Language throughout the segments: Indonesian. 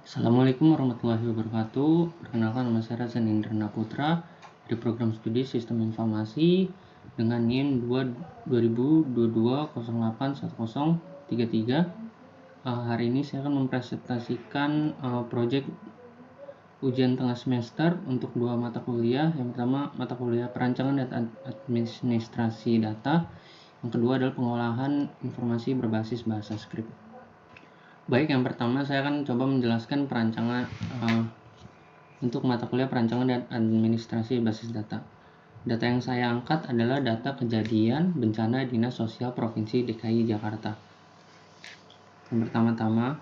Assalamualaikum warahmatullahi wabarakatuh. Perkenalkan, nama saya Razan Indrana Putra dari program studi Sistem Informasi dengan NIM 2022-081033. Hari ini saya akan mempresentasikan proyek ujian tengah semester untuk dua mata kuliah. Yang pertama, mata kuliah perancangan dan administrasi data. Yang kedua adalah pengolahan informasi berbasis bahasa skrip. Baik, yang pertama saya akan coba menjelaskan perancangan untuk mata kuliah perancangan dan administrasi basis data. Data yang saya angkat adalah data kejadian bencana Dinas Sosial Provinsi DKI Jakarta. Yang pertama-tama,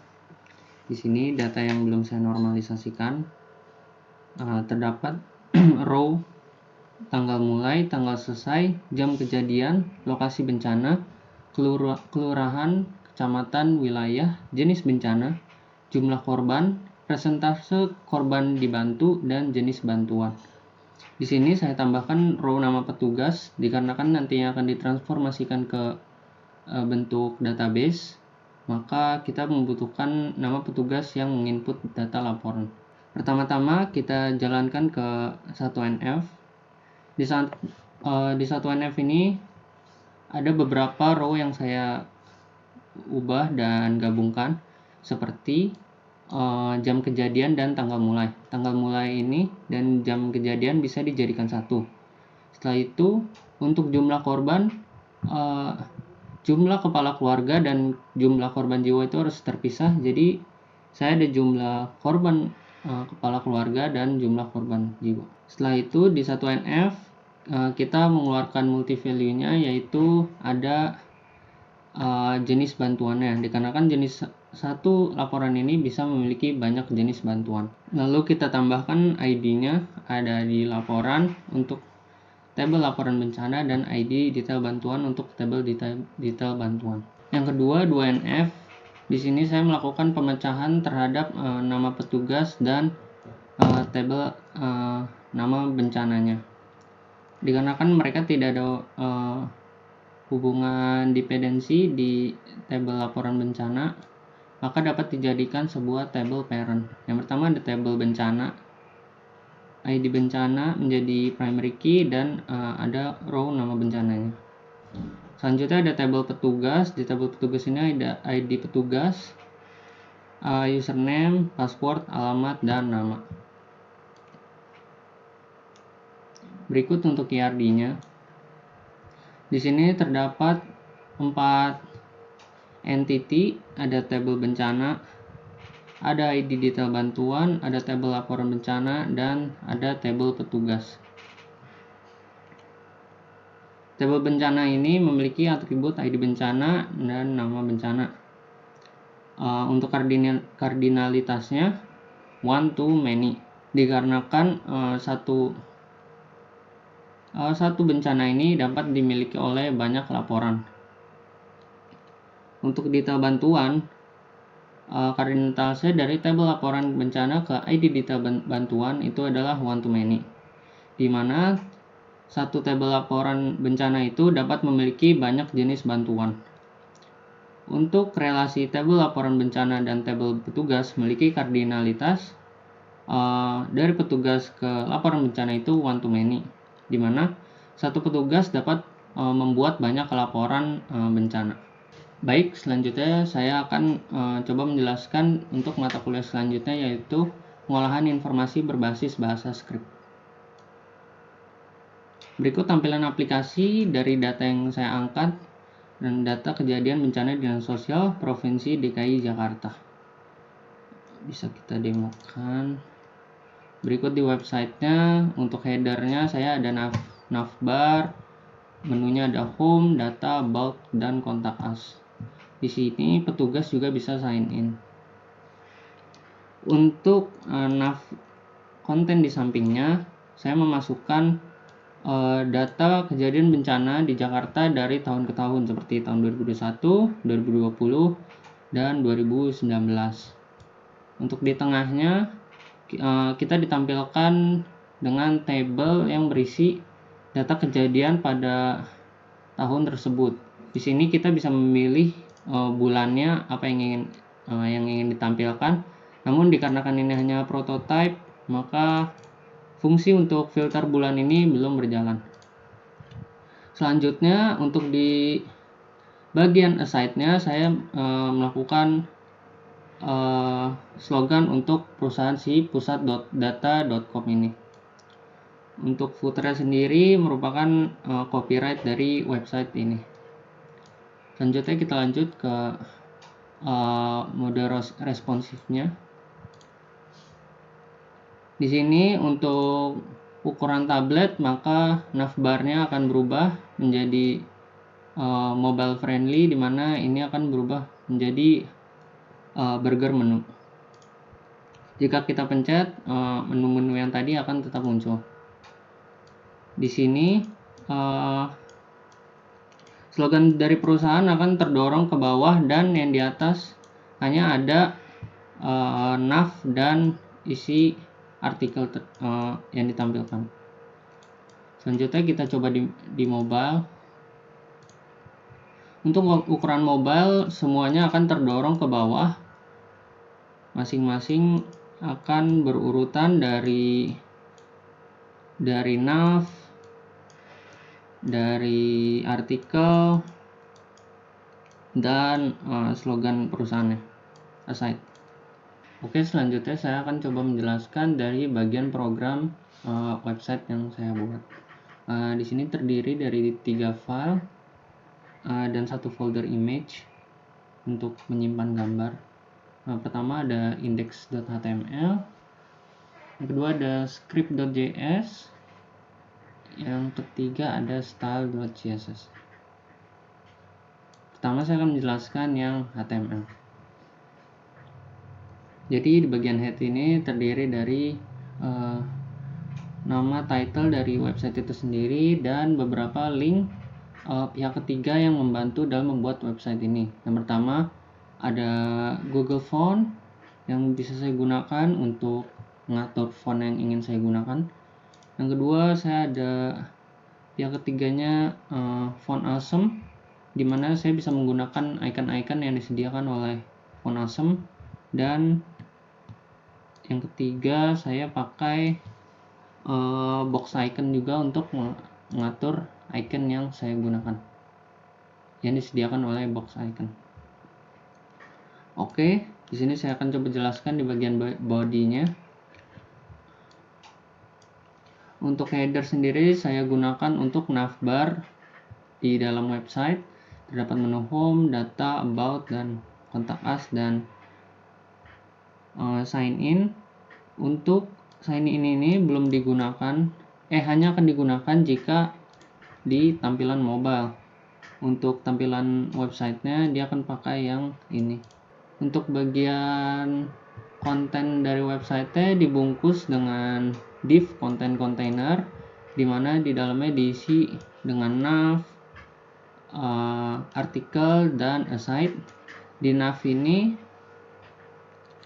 di sini data yang belum saya normalisasikan, terdapat row tanggal mulai, tanggal selesai, jam kejadian, lokasi bencana, kelurahan, kecamatan, wilayah, jenis bencana, jumlah korban, persentase korban dibantu, dan jenis bantuan. Di sini saya tambahkan row nama petugas dikarenakan nantinya akan ditransformasikan ke bentuk database, maka kita membutuhkan nama petugas yang menginput data laporan. Pertama-tama kita jalankan ke 1NF. Di 1NF ini ada beberapa row yang saya ubah dan gabungkan, seperti jam kejadian dan tanggal mulai. Tanggal mulai ini dan jam kejadian bisa dijadikan satu. Setelah itu, untuk jumlah korban, jumlah kepala keluarga dan jumlah korban jiwa itu harus terpisah. Jadi saya ada jumlah korban kepala keluarga dan jumlah korban jiwa. Setelah itu di 1NF kita mengeluarkan multi value-nya, yaitu ada jenis bantuannya, dikarenakan jenis satu laporan ini bisa memiliki banyak jenis bantuan. Lalu kita tambahkan ID-nya ada di laporan untuk tabel laporan bencana dan ID detail bantuan untuk tabel detail bantuan. Yang kedua, 2NF. Di sini saya melakukan pemecahan terhadap nama petugas dan tabel nama bencananya. Dikarenakan mereka tidak ada hubungan dependensi di tabel laporan bencana, maka dapat dijadikan sebuah tabel parent. Yang pertama ada tabel bencana, ID bencana menjadi primary key dan ada row nama bencananya. Selanjutnya ada tabel petugas. Di tabel petugas ini ada ID petugas, username, password, alamat, dan nama. Berikut untuk IRD-nya. Di sini terdapat 4 entity, ada tabel bencana, ada ID detail bantuan, ada tabel laporan bencana, dan ada tabel petugas. Tabel bencana ini memiliki atribut ID bencana dan nama bencana. Untuk kardinalitasnya one to many, dikarenakan satu bencana ini dapat dimiliki oleh banyak laporan. Untuk detail bantuan, kardinalitasnya dari tabel laporan bencana ke ID detail bantuan itu adalah one to many, di mana satu tabel laporan bencana itu dapat memiliki banyak jenis bantuan. Untuk relasi tabel laporan bencana dan tabel petugas memiliki kardinalitas dari petugas ke laporan bencana itu one to many, di mana satu petugas dapat membuat banyak laporan bencana. Baik, selanjutnya saya akan coba menjelaskan untuk mata kuliah selanjutnya, yaitu pengolahan informasi berbasis bahasa skrip. Berikut tampilan aplikasi dari data yang saya angkat dan data kejadian bencana Dinas Sosial Provinsi DKI Jakarta. Bisa kita demokan. Berikut di websitenya. Untuk headernya saya ada navbar, menunya ada home, data, about, dan kontak us. Di sini petugas juga bisa sign in. Untuk konten di sampingnya, saya memasukkan data kejadian bencana di Jakarta dari tahun ke tahun, seperti tahun 2021, 2020, dan 2019. Untuk di tengahnya kita ditampilkan dengan tabel yang berisi data kejadian pada tahun tersebut. Di sini kita bisa memilih bulannya apa yang ingin ditampilkan, Namun dikarenakan ini hanya prototype, maka fungsi untuk filter bulan ini belum berjalan. Selanjutnya untuk di bagian aside-nya saya melakukan slogan untuk perusahaan si pusat.data.com ini. Untuk footer sendiri merupakan copyright dari website ini. Selanjutnya kita lanjut ke mode responsifnya. Di sini untuk ukuran tablet, maka navbarnya akan berubah menjadi mobile friendly, di mana ini akan berubah menjadi burger menu. Jika kita pencet, menu-menu yang tadi akan tetap muncul. Di sini slogan dari perusahaan akan terdorong ke bawah, dan yang di atas hanya ada nav dan isi artikel yang ditampilkan. Selanjutnya kita coba di mobile. Untuk ukuran mobile semuanya akan terdorong ke bawah, masing-masing akan berurutan dari nav, dari artikel, dan slogan perusahaannya, aside. Oke, selanjutnya saya akan coba menjelaskan dari bagian program website yang saya buat. Di sini terdiri dari 3 file dan 1 folder image untuk menyimpan gambar. Pertama ada index.html, yang kedua ada script.js, yang ketiga ada style.css. Pertama saya akan menjelaskan yang HTML. Jadi di bagian head ini terdiri dari nama title dari website itu sendiri dan beberapa link pihak ketiga yang membantu dalam membuat website ini. Yang pertama ada Google Font yang bisa saya gunakan untuk mengatur font yang ingin saya gunakan. Yang kedua saya ada pihak ketiganya Font Awesome, di mana saya bisa menggunakan icon-icon yang disediakan oleh Font Awesome. Dan yang ketiga saya pakai box icon juga untuk mengatur icon yang saya gunakan, yang disediakan oleh box icon. Oke, di sini saya akan coba jelaskan di bagian body-nya. Untuk header sendiri saya gunakan untuk navbar di dalam website. Terdapat menu home, data, about, dan contact us, dan sign in. Untuk sign in ini belum digunakan, hanya akan digunakan jika di tampilan mobile. Untuk tampilan websitenya dia akan pakai yang ini. Untuk bagian konten dari websitenya dibungkus dengan div content container, dimana di dalamnya diisi dengan nav, artikel, dan aside. Di nav ini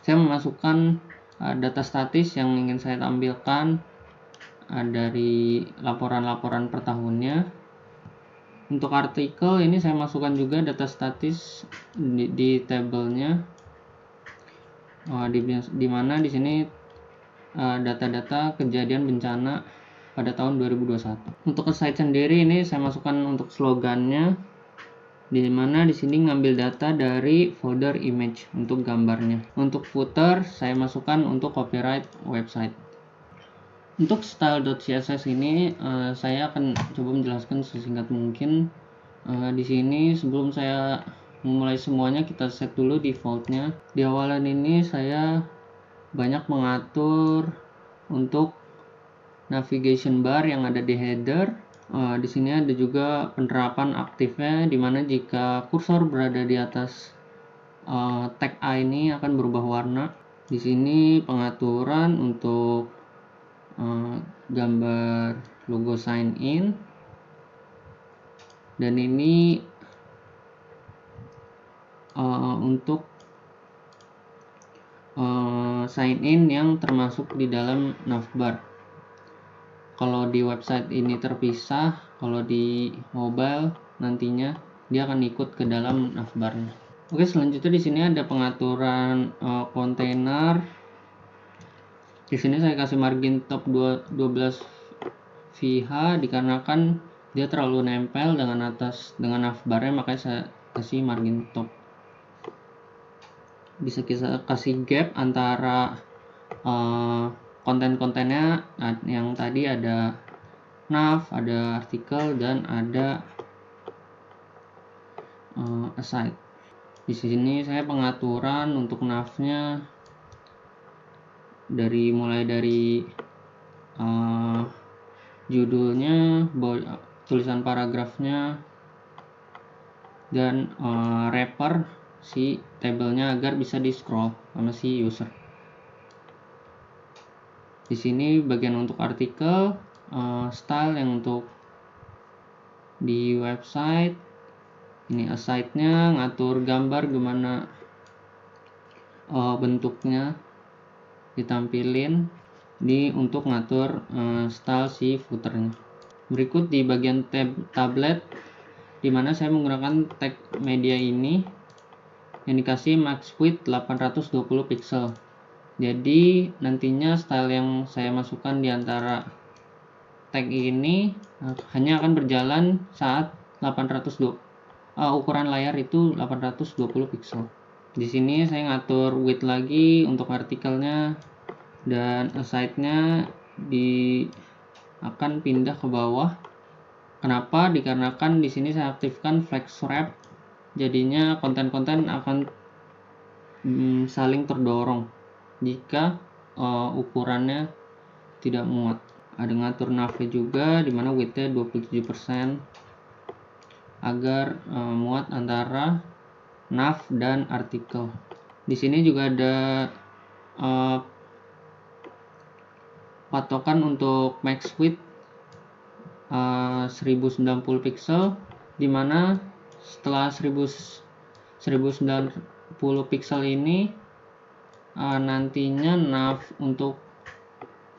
saya memasukkan data statis yang ingin saya tampilkan dari laporan-laporan per tahunnya. Untuk artikel ini saya masukkan juga data statis di tabelnya, di mana di sini data-data kejadian bencana pada tahun 2021. Untuk aside sendiri ini saya masukkan untuk slogannya, di mana di sini ngambil data dari folder image untuk gambarnya. Untuk footer saya masukkan untuk copyright website. Untuk style.css ini saya akan coba menjelaskan sesingkat mungkin. Di sini sebelum saya memulai semuanya, kita set dulu defaultnya. Di awalan ini saya banyak mengatur untuk navigation bar yang ada di header. Di sini ada juga penerapan aktifnya, dimana jika kursor berada di atas tag A ini akan berubah warna. Di sini pengaturan untuk gambar logo sign in, dan ini untuk sign in yang termasuk di dalam navbar. Kalau di website ini terpisah, kalau di mobile nantinya dia akan ikut ke dalam navbarnya. Oke, selanjutnya di sini ada pengaturan kontainer. Di sini saya kasih margin top 12 VH dikarenakan dia terlalu nempel dengan navbarnya, makanya saya kasih margin top. Bisa kita kasih gap antara konten-kontennya yang tadi ada nav, ada artikel, dan ada aside. Di sini saya pengaturan untuk navnya mulai dari judulnya, tulisan paragrafnya, dan wrapper si tabelnya agar bisa di scroll sama si user. Di sini bagian untuk artikel, style yang untuk di website. Ini aside-nya, ngatur gambar gimana bentuknya ditampilin. Ini untuk ngatur style si footernya. Berikut di bagian tab tablet, dimana saya menggunakan tag media ini yang dikasih max width 820 pixel. Jadi nantinya style yang saya masukkan di antara tag ini hanya akan berjalan saat ukuran layar itu 820 pixel. Di sini saya ngatur width lagi untuk artikelnya, dan aside-nya akan pindah ke bawah. Kenapa? Dikarenakan di sini saya aktifkan flex wrap, jadinya konten-konten akan saling terdorong jika ukurannya tidak muat. Ada ngatur nav-nya juga, dimana width-nya 27% agar muat antara nav dan artikel. Di sini juga ada patokan untuk max width 1090 pixel, dimana setelah 1090 pixel ini nantinya nav untuk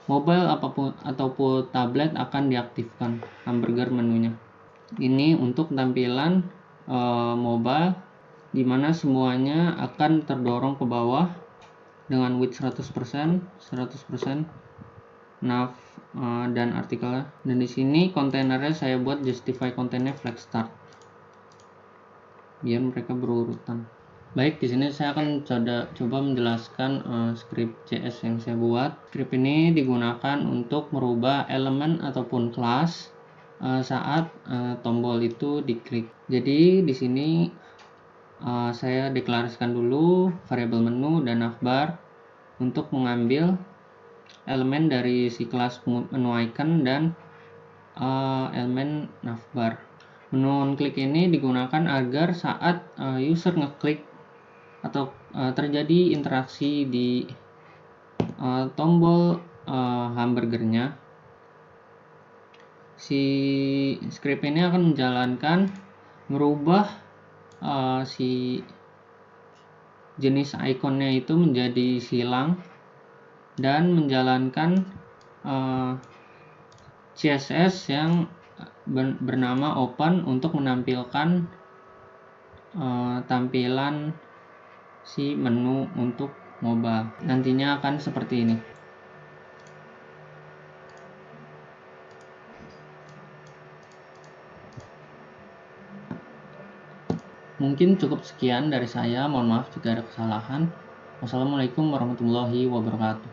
mobile ataupun tablet akan diaktifkan hamburger menunya. Ini untuk tampilan mobile, dimana semuanya akan terdorong ke bawah dengan width 100% nav dan artikelnya. Dan di sini kontainernya saya buat justify kontennya flex start biar mereka berurutan. Baik, di sini saya akan coba menjelaskan script JS yang saya buat. Script ini digunakan untuk merubah elemen ataupun kelas saat tombol itu diklik. Jadi di sini saya deklarasikan dulu variabel menu dan navbar untuk mengambil elemen dari si kelas menu icon dan elemen navbar. Menu on click ini digunakan agar saat user ngeklik atau terjadi interaksi di tombol hamburgernya, si script ini akan merubah si jenis ikonnya itu menjadi silang dan menjalankan CSS yang bernama open untuk menampilkan tampilan si menu untuk mobile. Nantinya akan seperti ini. Mungkin cukup sekian dari saya. Mohon maaf jika ada kesalahan. Wassalamualaikum warahmatullahi wabarakatuh.